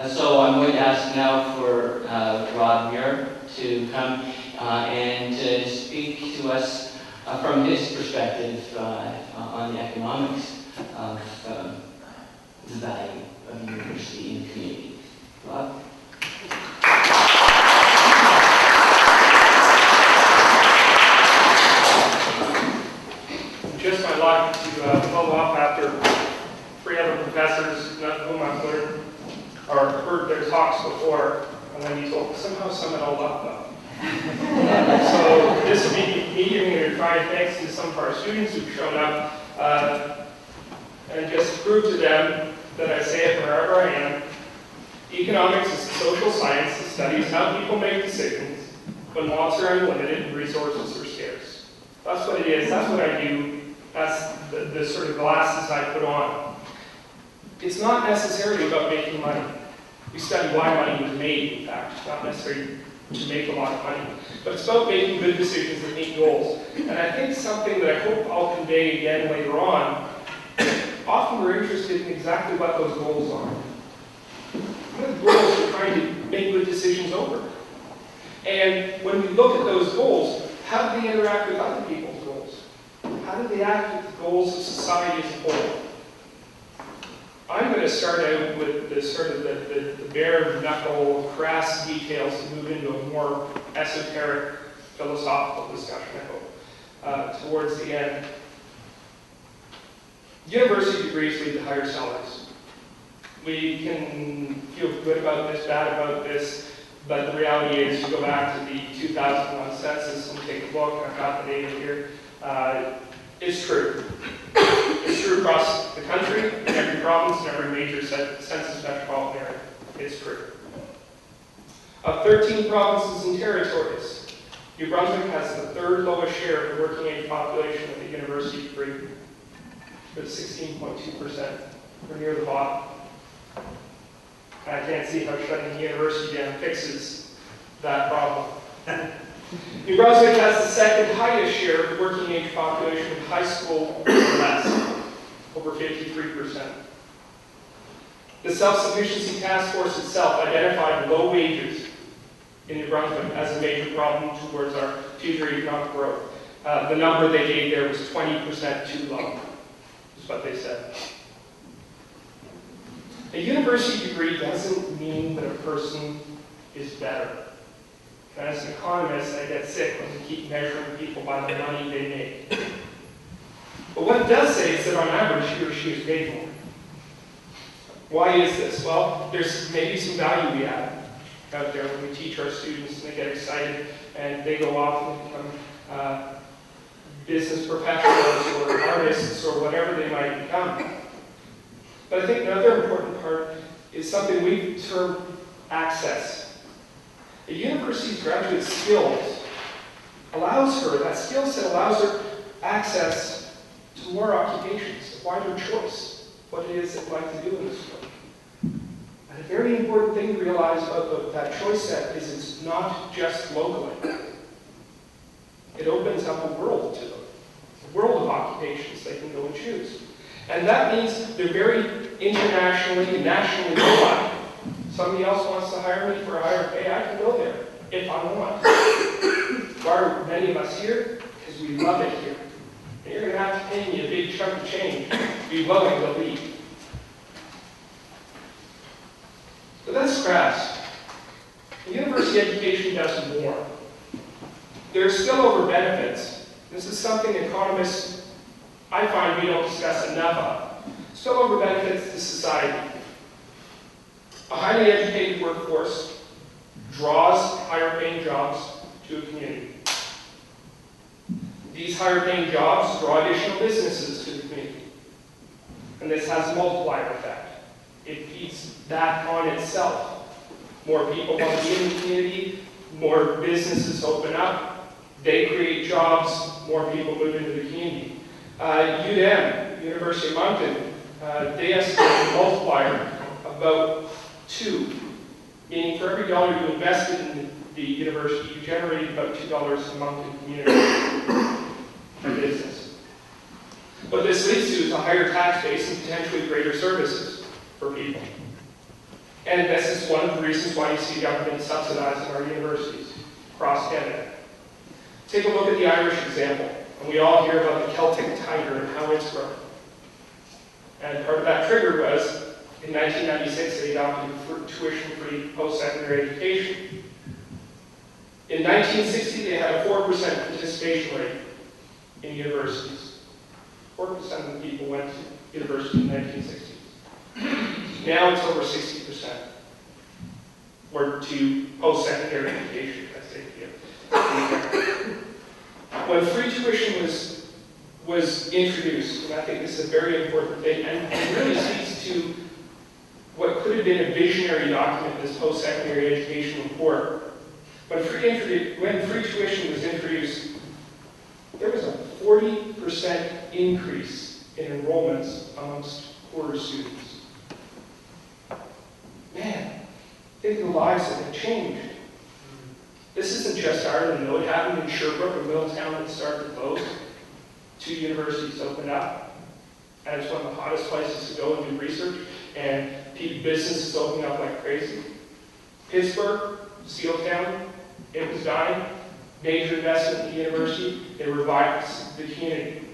So I'm going to ask now for Rob Moir to come and to speak to us from his perspective on the economics of the value of university in the community. Rob? Just my luck to follow up after 3 other professors, none of whom I've learned or heard their talks before, and then you told somehow sum it all up though. So this will be me giving a refined thanks to some of our students who've shown up and just prove to them that I say it wherever I am. Economics is a social science that studies how people make decisions when wants are unlimited and resources are scarce. That's what it is. That's what I do. That's the sort of glasses I put on. It's not necessarily about making money. We study why money was made, in fact, not necessarily to make a lot of money. But it's about making good decisions that meet goals. And I think something that I hope I'll convey again later on, often we're interested in exactly what those goals are. What are the goals we're trying to make good decisions over? And when we look at those goals, how do they interact with other people's goals? How do they act with the goals of society as a whole? I'm going to start out with the sort of the bare knuckle, crass details and move into a more esoteric, philosophical discussion, I hope, towards the end. University degrees lead to higher salaries. We can feel good about this, bad about this, but the reality is, you go back to the 2001 census and take a look, I've got the data here, it's true. It's true across the country, in every province, in every major census metropolitan area. It's true. Of 13 provinces and territories, New Brunswick has the 3rd lowest share of the working age population with a university degree, with 16.2%. We're near the bottom. I can't see how shutting the university down fixes that problem. New Brunswick has the 2nd highest share of the working age population with high school or less, over 53%. The Self-Sufficiency Task Force itself identified low wages in New Brunswick as a major problem towards our future economic growth. The number they gave there was 20% too low, is what they said. A university degree doesn't mean that a person is better. As an economist, I get sick when we keep measuring people by the money they make. But what it does say is that on average, he or she is paid more. Why is this? Well, there's maybe some value we add out there when we teach our students and they get excited and they go off and become business professionals or artists or whatever they might become. But I think another important part is something we term access. A university's graduate skills allows her, that skill set allows her access to more occupations, a wider choice, what it is they'd like to do in this world. And a very important thing to realize about that choice set is it's not just locally. It opens up a world to them, a world of occupations they can go and choose. And that means they're very internationally and nationally qualified. Somebody else wants to hire me for a higher pay, I can go there if I want. Why are many of us here? Because we love it here. And you're going to have to pay me a big chunk of change to be willing to leave. But that's crass. University education does more. There are spillover benefits. This is something economists, I find, we don't discuss enough of. Spillover benefits to society. A highly educated workforce draws higher paying jobs to a community. These higher paying jobs draw additional businesses to the community. And this has a multiplier effect. It feeds that on itself. More people want to be in the community, more businesses open up, they create jobs, more people move into the community. UNM, University of Moncton, they estimate a multiplier about 2, meaning for every dollar you invested in the university, you generated about $2 a month in community for business. What this leads to is a higher tax base and potentially greater services for people. And this is one of the reasons why you see government subsidizing our universities across Canada. Take a look at the Irish example, and we all hear about the Celtic Tiger and how it's grown. And part of that trigger was, in 1996, they adopted tuition-free post-secondary education. In 1960, they had a 4% participation rate in universities. 4% of the people went to university in the 1960s. Now it's over 60%. Or to post-secondary education, that's the idea. When free tuition was introduced, and I think this is a very important thing, and it really speaks to what could have been a visionary document, this post-secondary education report. When free tuition was introduced, there was a 40% increase in enrollments amongst poorer students. Man, think of the lives that have changed. This isn't just Ireland, though. It happened in Sherbrooke, a little town that started to close. 2 universities opened up, and it's one of the hottest places to go and do research, and businesses opening up like crazy. Pittsburgh, steel town, it was dying. Major investment in the university, it revived the community.